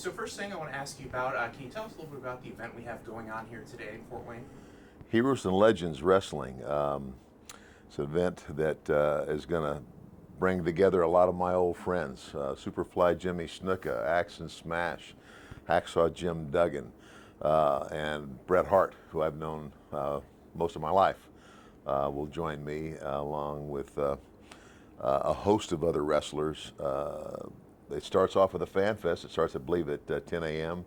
So first thing I want to ask you about, can you tell us a little bit about the event we have going on here today in Fort Wayne? Heroes and Legends Wrestling. It's an event that is going to bring together a lot of my old friends. Superfly Jimmy Snuka, Axe and Smash, Hacksaw Jim Duggan, and Bret Hart, who I've known most of my life, will join me along with a host of other wrestlers. It starts off with a fan fest. It starts, I believe, at 10 a.m.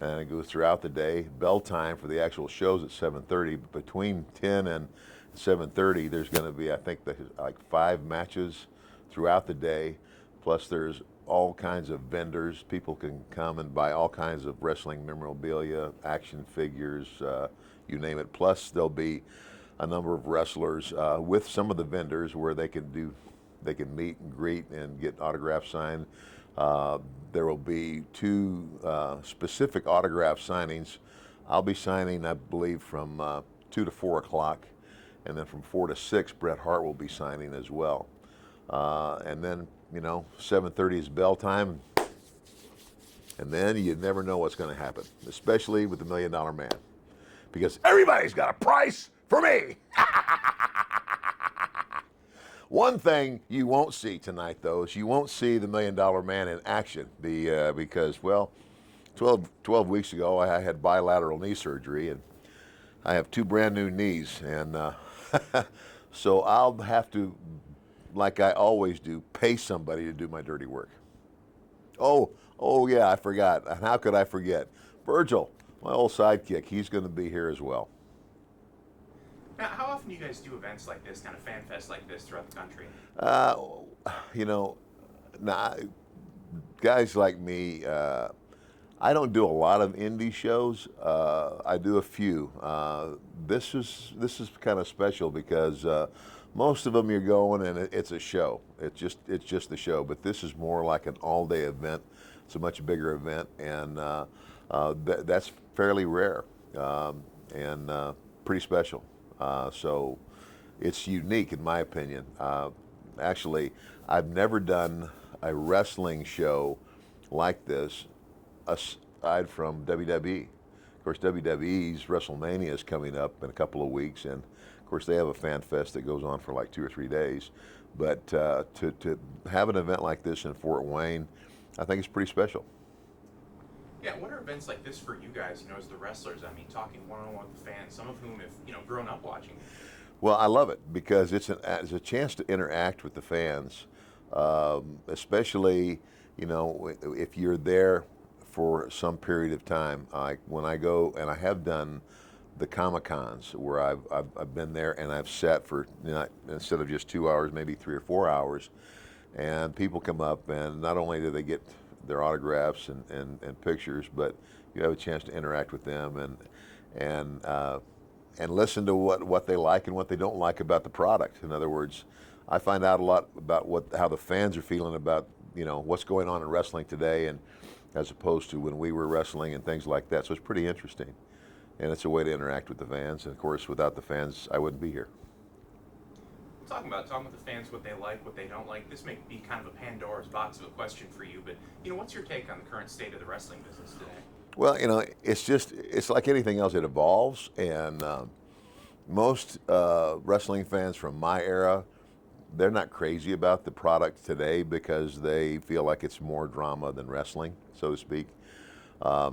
and it goes throughout the day. Bell time for the actual shows at 7:30. But between 10 and 7:30, there's going to be, I think, like 5 matches throughout the day. Plus, there's all kinds of vendors. People can come and buy all kinds of wrestling memorabilia, action figures, you name it. Plus, there'll be a number of wrestlers with some of the vendors where they can meet and greet and get autographs signed. There will be 2 specific autograph signings. I'll be signing, I believe, from 2 to 4 o'clock, and then from 4 to 6, Bret Hart will be signing as well. And then, 7:30 is bell time, and then you never know what's going to happen, especially with the $1 Million Man, because everybody's got a price for me. One thing you won't see tonight, though, is you won't see the $1 Million Man in action because, well, 12 weeks ago I had bilateral knee surgery, and I have 2 brand new knees, and so I'll have to, like I always do, pay somebody to do my dirty work. Oh yeah, I forgot. How could I forget? Virgil, my old sidekick, he's going to be here as well. Now, how often do you guys do events like this, kind of fan fest like this throughout the country? Now, guys like me, I don't do a lot of indie shows. I do a few. This is kind of special because most of them you're going and it's a show. It's just the show. But this is more like an all-day event. It's a much bigger event, and that's fairly rare and pretty special. So it's unique in my opinion. Actually, I've never done a wrestling show like this aside from WWE. Of course, WWE's WrestleMania is coming up in a couple of weeks, and of course they have a fan fest that goes on for like 2 or 3 days. But to have an event like this in Fort Wayne, I think it's pretty special. Yeah, what are events like this for you guys, as the wrestlers? I mean, talking one-on-one with fans, some of whom have, grown up watching. Well, I love it because it's a chance to interact with the fans, especially, if you're there for some period of time. Like when I go, and I have done the Comic-Cons where I've been there and I've sat for, instead of just 2 hours, maybe 3 or 4 hours, and people come up and not only do they get their autographs and pictures, but you have a chance to interact with them and listen to what they like and what they don't like about the product. In other words, I find out a lot about how the fans are feeling about what's going on in wrestling today, and as opposed to when we were wrestling and things like that. So it's pretty interesting, and it's a way to interact with the fans. And of course, without the fans, I wouldn't be here. Talking with the fans, what they like, what they don't like. This may be kind of a Pandora's box of a question for you, but what's your take on the current state of the wrestling business today? Well, it's like anything else. It evolves, and most wrestling fans from my era, they're not crazy about the product today because they feel like it's more drama than wrestling, so to speak. I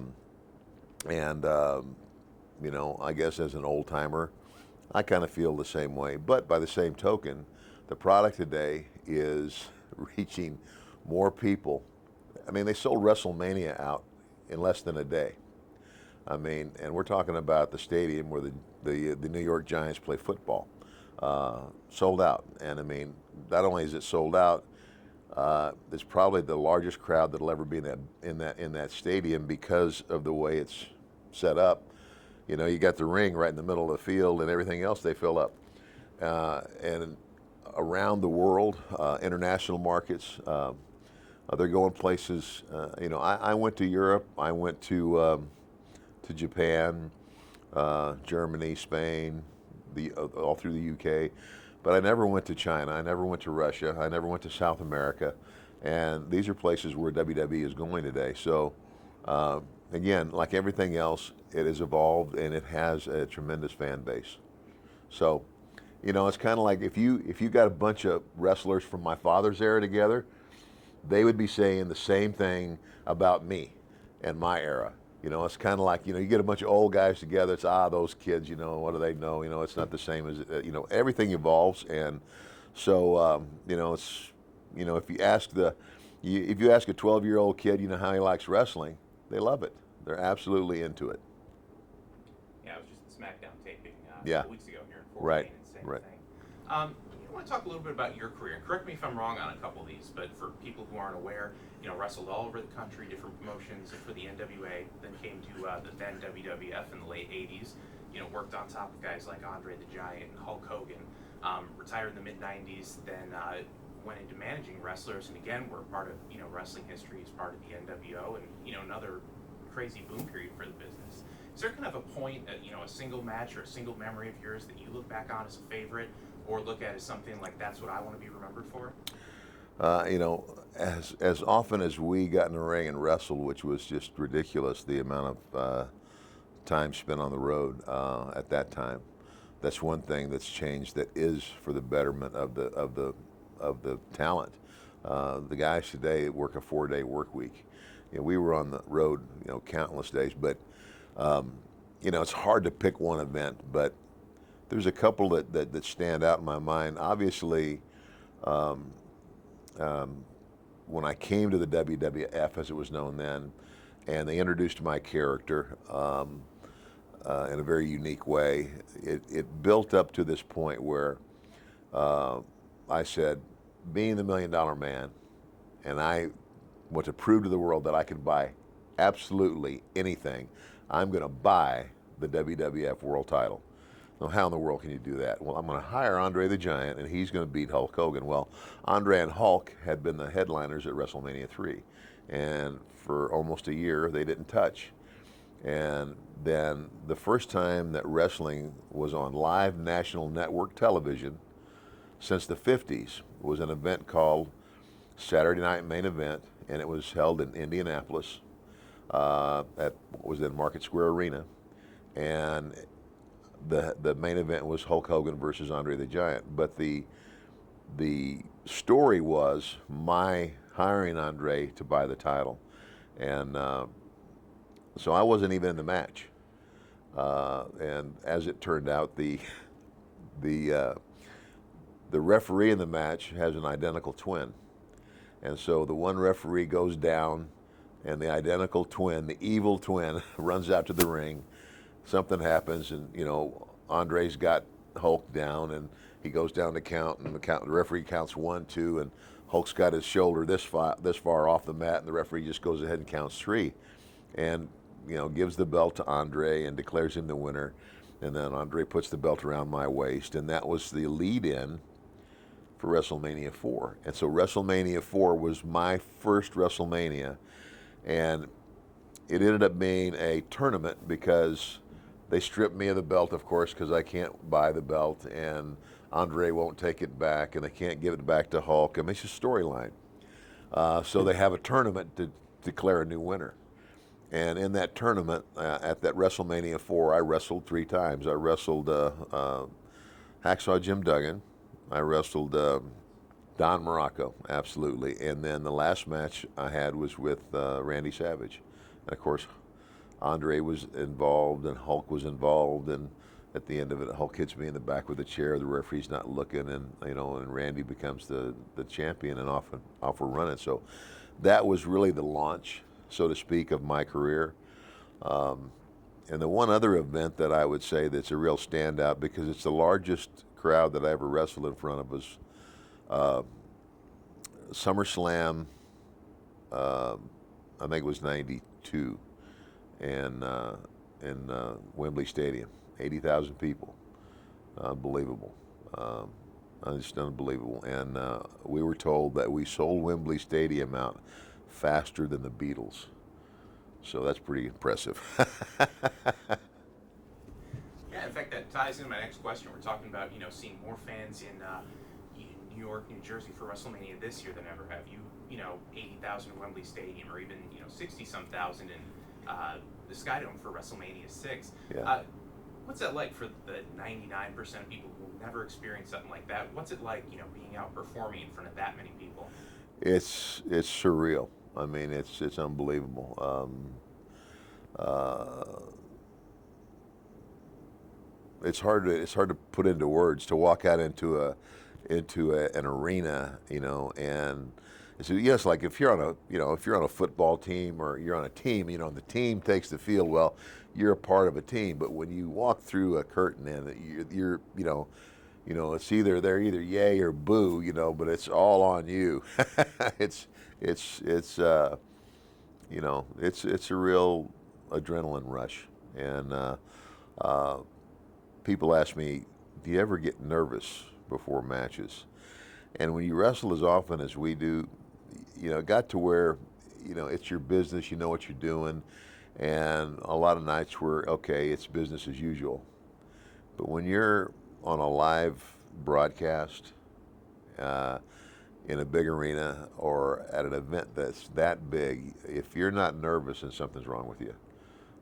guess as an old timer, I kind of feel the same way. But by the same token, the product today is reaching more people. I mean, they sold WrestleMania out in less than a day. I mean, and we're talking about the stadium where the New York Giants play football, sold out. And I mean, not only is it sold out, it's probably the largest crowd that'll ever be in that stadium because of the way it's set up. You got the ring right in the middle of the field, and everything else they fill up. And around the world, international markets, they're going places. I went to Europe. I went to Japan, Germany, Spain, all through the UK, but I never went to China. I never went to Russia. I never went to South America, and these are places where WWE is going today. So Again, like everything else, it has evolved and it has a tremendous fan base. So, it's kind of like if you got a bunch of wrestlers from my father's era together, they would be saying the same thing about me and my era. It's kind of like, you get a bunch of old guys together. It's, those kids, what do they know? It's not the same as, everything evolves. And so, it's, if if you ask a 12-year-old kid, how he likes wrestling, they love it. They're absolutely into it. Yeah, I was just at SmackDown taping a Yeah. couple weeks ago here in Fort Right. Wayne, and same Right. thing. I want to talk a little bit about your career. And correct me if I'm wrong on a couple of these, but for people who aren't aware, wrestled all over the country, different promotions for the NWA, then came to the then WWF in the late 80s. Worked on top of guys like Andre the Giant and Hulk Hogan. Retired in the mid 90s, then went into managing wrestlers, and again, were part of wrestling history as part of the NWO, and another crazy boom period for the business. Is there kind of a point, a single match or a single memory of yours that you look back on as a favorite, or look at as something like that's what I want to be remembered for? As often as we got in the ring and wrestled, which was just ridiculous, the amount of time spent on the road at that time. That's one thing that's changed. That is for the betterment of the talent. The guys today work a 4-day work week. We were on the road, countless days. But it's hard to pick one event. But there's a couple that stand out in my mind. Obviously, when I came to the WWF, as it was known then, and they introduced my character in a very unique way, it built up to this point where I said, being the $1 Million Man, and I want to prove to the world that I could buy absolutely anything, I'm going to buy the WWF World Title. Now, how in the world can you do that? Well, I'm going to hire Andre the Giant, and he's going to beat Hulk Hogan. Well, Andre and Hulk had been the headliners at WrestleMania 3, and for almost a year, they didn't touch. And then the first time that wrestling was on live national network television since the 50s was an event called Saturday Night Main Event, and it was held in Indianapolis at what was then Market Square Arena. And the main event was Hulk Hogan versus Andre the Giant. But the story was my hiring Andre to buy the title. And so I wasn't even in the match. And as it turned out, the referee in the match has an identical twin. And so the one referee goes down, and the identical twin, the evil twin, runs out to the ring. Something happens, and Andre's got Hulk down, and he goes down to count, and the referee counts 1, 2, and Hulk's got his shoulder this far off the mat, and the referee just goes ahead and counts 3, and gives the belt to Andre and declares him the winner. And then Andre puts the belt around my waist, and that was the lead-in for WrestleMania 4. And so WrestleMania 4 was my first WrestleMania, and it ended up being a tournament because they stripped me of the belt, of course, because I can't buy the belt, and Andre won't take it back, and they can't give it back to Hulk. I mean, it's a storyline. So they have a tournament to declare a new winner. And in that tournament, at that WrestleMania 4, I wrestled 3 times. I wrestled Hacksaw Jim Duggan. I wrestled Don Morocco, absolutely. And then the last match I had was with Randy Savage. And of course, Andre was involved and Hulk was involved. And at the end of it, Hulk hits me in the back with a chair. The referee's not looking, and and Randy becomes the champion, and off we're running. So that was really the launch, so to speak, of my career. And the one other event that I would say that's a real standout, because it's the largest crowd that I ever wrestled in front of, was SummerSlam, I think it was 92, and in Wembley Stadium, 80,000 people. Unbelievable. Just unbelievable. And we were told that we sold Wembley Stadium out faster than the Beatles. So that's pretty impressive. Yeah, in fact, that ties into my next question. We're talking about, seeing more fans in New York, New Jersey for WrestleMania this year than ever. Have you 80,000 Wembley Stadium, or even 60-some thousand in the Skydome for WrestleMania 6. Yeah. What's that like for the 99% of people who will never experience something like that? What's it like, being out performing in front of that many people? It's surreal. I mean, it's unbelievable. It's hard to put into words, to walk out an arena, and so yes, like if you're on a football team, or you're on a team, the team takes the field. Well, you're a part of a team, but when you walk through a curtain, and it's they're either yay or boo, but it's all on you. it's it's it's a real adrenaline rush, and people ask me, do you ever get nervous before matches? And when you wrestle as often as we do, it got to where, it's your business, you know what you're doing, and a lot of nights where, okay, it's business as usual. But when you're on a live broadcast in a big arena, or at an event that's that big, if you're not nervous, then something's wrong with you.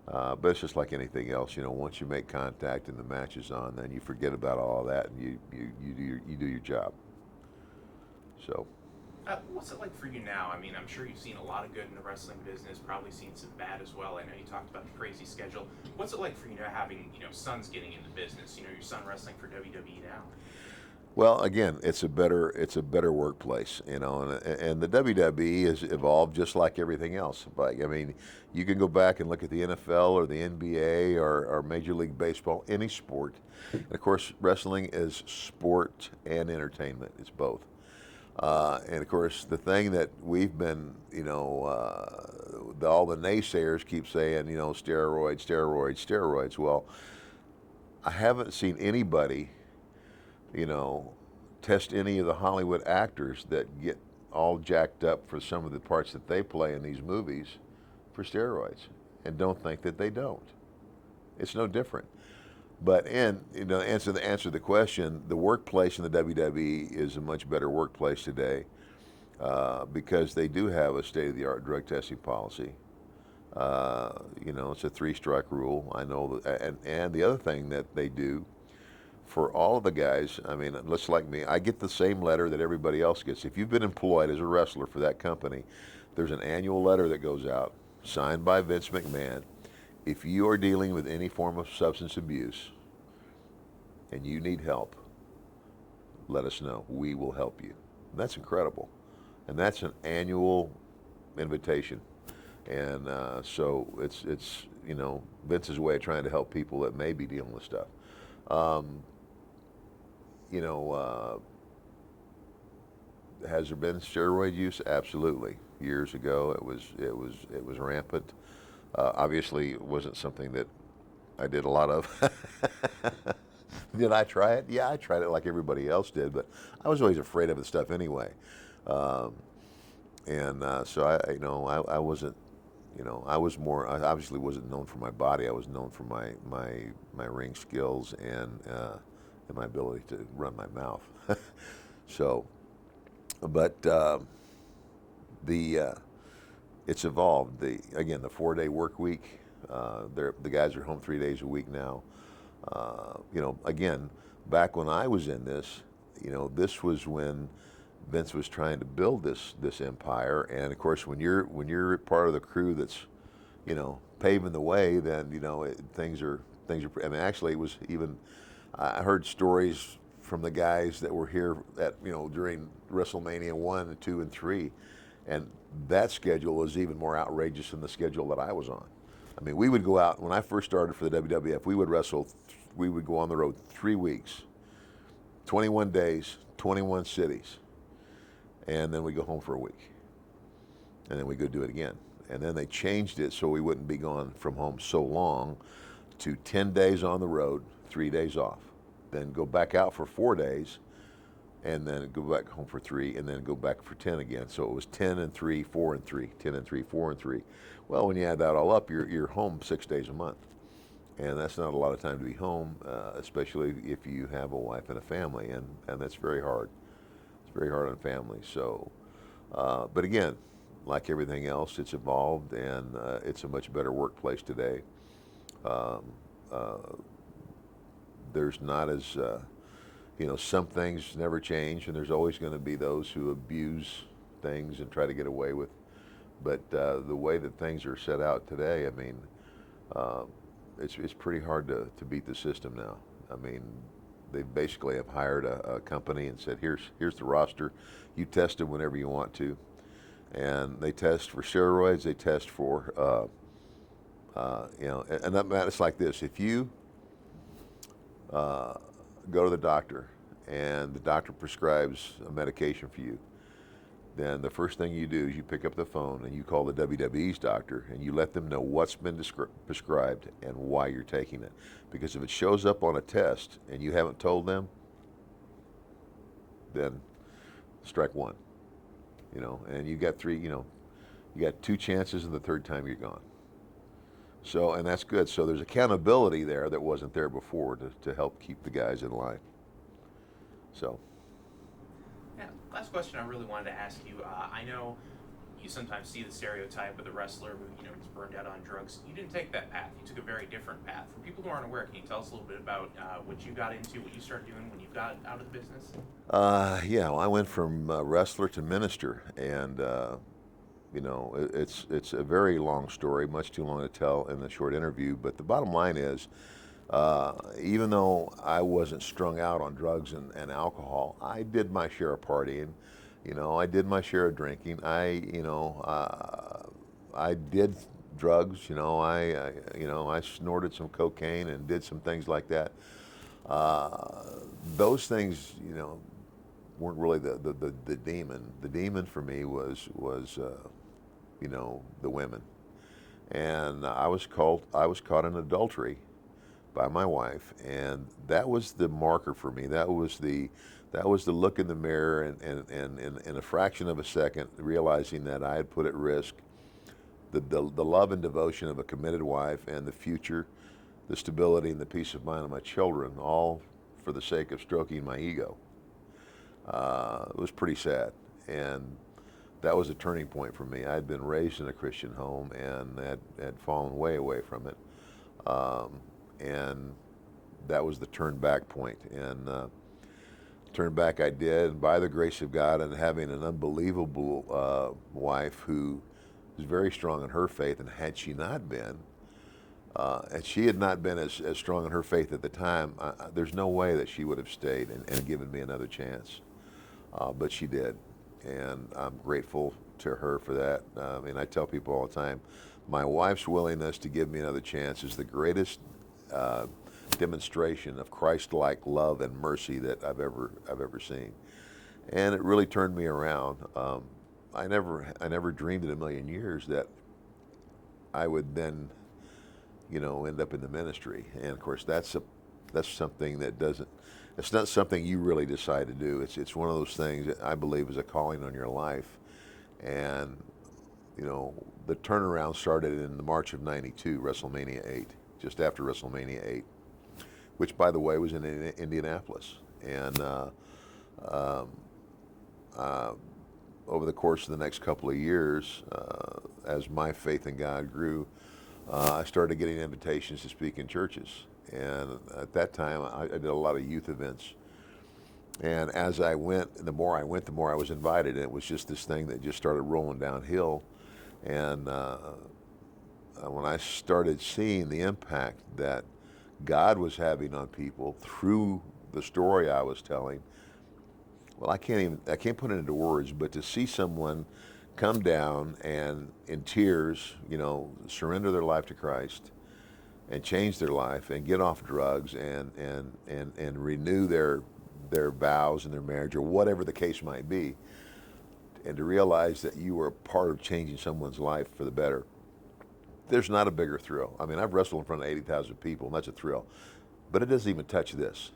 But it's just like anything else, once you make contact and the match is on, then you forget about all that, and you do your job. So. What's it like for you now? I mean, I'm sure you've seen a lot of good in the wrestling business, probably seen some bad as well. I know you talked about the crazy schedule. What's it like for you now, having, sons getting into business? Your son wrestling for WWE now. Well, again, it's a better workplace, and the WWE has evolved just like everything else. Like, I mean, you can go back and look at the NFL or the NBA, or Major League Baseball, any sport. And of course, wrestling is sport and entertainment. It's both. And of course, the thing that we've been, all the naysayers keep saying, steroids, steroids, steroids. Well, I haven't seen anybody, test any of the Hollywood actors that get all jacked up for some of the parts that they play in these movies for steroids, and don't think that they don't. It's no different. But answer the question, the workplace in the WWE is a much better workplace today, because they do have a state-of-the-art drug testing policy. It's a 3-strike rule. I know that, and the other thing that they do for all of the guys, I mean, just like me, I get the same letter that everybody else gets. If you've been employed as a wrestler for that company, there's an annual letter that goes out, signed by Vince McMahon. If you are dealing with any form of substance abuse and you need help, let us know. We will help you. And that's incredible. And that's an annual invitation. And so it's Vince's way of trying to help people that may be dealing with stuff. Has there been steroid use? Absolutely. Years ago, it was rampant. Obviously, it wasn't something that I did a lot of. Did I try it? Yeah, I tried it like everybody else did, but I was always afraid of the stuff anyway. So I wasn't. I was more. I obviously wasn't known for my body. I was known for my ring skills, and my ability to run my mouth. So, but it's evolved. The 4-day work week. The guys are home 3 days a week now. Again, back when I was in this, this was when Vince was trying to build this empire, and of course, when you're part of the crew that's, paving the way, then things are. I mean, actually, it was even. I heard stories from the guys that were here during WrestleMania 1, 2, and 3, and that schedule was even more outrageous than the schedule that I was on. I mean, we would go out when I first started for the WWF. We would wrestle. We would go on the road 3 weeks, 21 days, 21 cities, and then we go home for a week, and then we go do it again. And then they changed it so we wouldn't be gone from home so long, to 10 days on the road, 3 days off, then go back out for 4 days, and then go back home for 3, and then go back for 10 again. So it was 10 and 3, 4 and 3, 10 and 3, 4 and 3. Well, when you add that all up, you're home 6 days a month, and that's not a lot of time to be home, especially if you have a wife and a family, and that's very hard. It's very hard on families. So But again, like everything else, it's evolved, and it's a much better workplace today. Um, uh, there's not as some things never change, and there's always going to be those who abuse things and try to get away with. But the way that things are set out today, I mean, uh, it's pretty hard to beat the system now. I mean, they basically have hired a company and said, here's the roster. You test them whenever you want to, and they test for steroids. They test for and it's like this: if you uh, go to the doctor and the doctor prescribes a medication for you, then the first thing you do is you pick up the phone and you call the WWE's doctor and you let them know what's been prescribed and why you're taking it. Because if it shows up on a test and you haven't told them, then strike one. And you got three, you got two chances, and the third time you're gone. So, and that's good. So there's accountability there that wasn't there before to help keep the guys in line. So. Yeah, last question I really wanted to ask you. I know you sometimes see the stereotype of the wrestler who, gets burned out on drugs. You didn't take that path. You took a very different path. For people who aren't aware, can you tell us a little bit about what you got into, what you started doing when you got out of the business? Yeah, well, I went from wrestler to minister, and it's a very long story, much too long to tell in the short interview. But the bottom line is, even though I wasn't strung out on drugs and alcohol, I did my share of partying. I did my share of drinking. I did drugs. I snorted some cocaine and did some things like that. Those things, weren't really the demon. The demon for me was the women, and I was caught in adultery by my wife, and that was the marker for me. That was the look in the mirror, and in a fraction of a second, realizing that I had put at risk the love and devotion of a committed wife and the future, the stability and the peace of mind of my children, all for the sake of stroking my ego. It was pretty sad, and that was a turning point for me. I had been raised in a Christian home and had fallen way away from it. And that was the turn back point. And turn back I did, and by the grace of God and having an unbelievable wife who was very strong in her faith, and had she not been, and she had not been as strong in her faith at the time, there's no way that she would have stayed and given me another chance. But she did, and I'm grateful to her for that. I tell people all the time, my wife's willingness to give me another chance is the greatest demonstration of Christ-like love and mercy that I've ever seen, and it really turned me around. I never dreamed in a million years that I would then, end up in the ministry. And of course, that's something that doesn't. It's not something you really decide to do. It's one of those things that I believe is a calling on your life, and the turnaround started in the March of '92, WrestleMania 8, just after WrestleMania 8, which, by the way, was in Indianapolis. And over the course of the next couple of years, as my faith in God grew, I started getting invitations to speak in churches. And at that time, I did a lot of youth events. And as I went, the more I was invited. And it was just this thing that just started rolling downhill. And when I started seeing the impact that God was having on people through the story I was telling, well, I can't put it into words, but to see someone come down and in tears, surrender their life to Christ and change their life and get off drugs and renew their vows and their marriage, or whatever the case might be, and to realize that you were a part of changing someone's life for the better. There's not a bigger thrill. I've wrestled in front of 80,000 people, and that's a thrill. But it doesn't even touch this.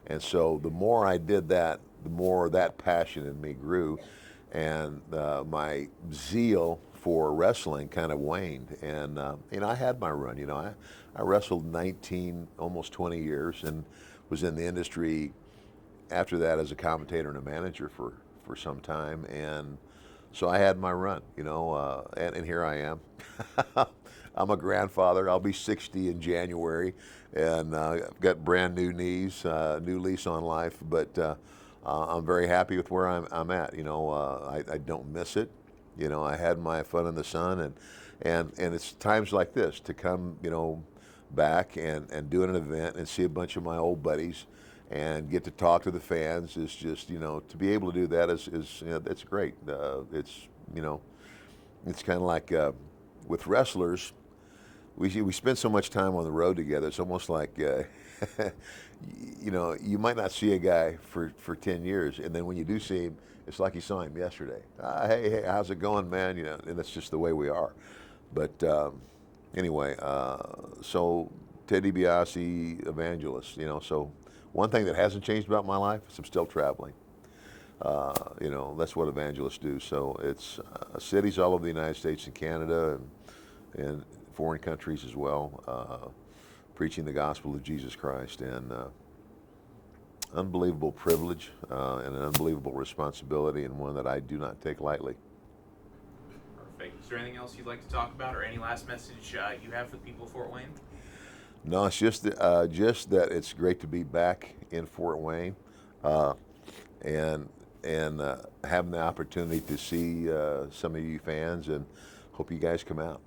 And so the more I did that, the more that passion in me grew, and my zeal for wrestling kind of waned. And I had my run. I wrestled 19, almost 20 years, and was in the industry after that as a commentator and a manager for some time. And So I had my run, and here I am. I'm a grandfather. I'll be 60 in January, and I've got brand new knees, new lease on life. But I'm very happy with where I'm at. I don't miss it. I had my fun in the sun, and it's times like this to come, back and do an event and see a bunch of my old buddies and get to talk to the fans is just, to be able to do that is that's great. It's kind of like with wrestlers, we spend so much time on the road together. It's almost like, you might not see a guy for 10 years, and then when you do see him, it's like you saw him yesterday. Hey, how's it going, man? And that's just the way we are. But anyway, so Ted DiBiase, evangelist, so one thing that hasn't changed about my life is I'm still traveling. That's what evangelists do. So it's cities all over the United States and Canada and foreign countries as well, preaching the gospel of Jesus Christ. And unbelievable privilege and an unbelievable responsibility, and one that I do not take lightly. Perfect. Is there anything else you'd like to talk about, or any last message you have for the people of Fort Wayne? No, it's just that it's great to be back in Fort Wayne, and having the opportunity to see some of you fans, and hope you guys come out.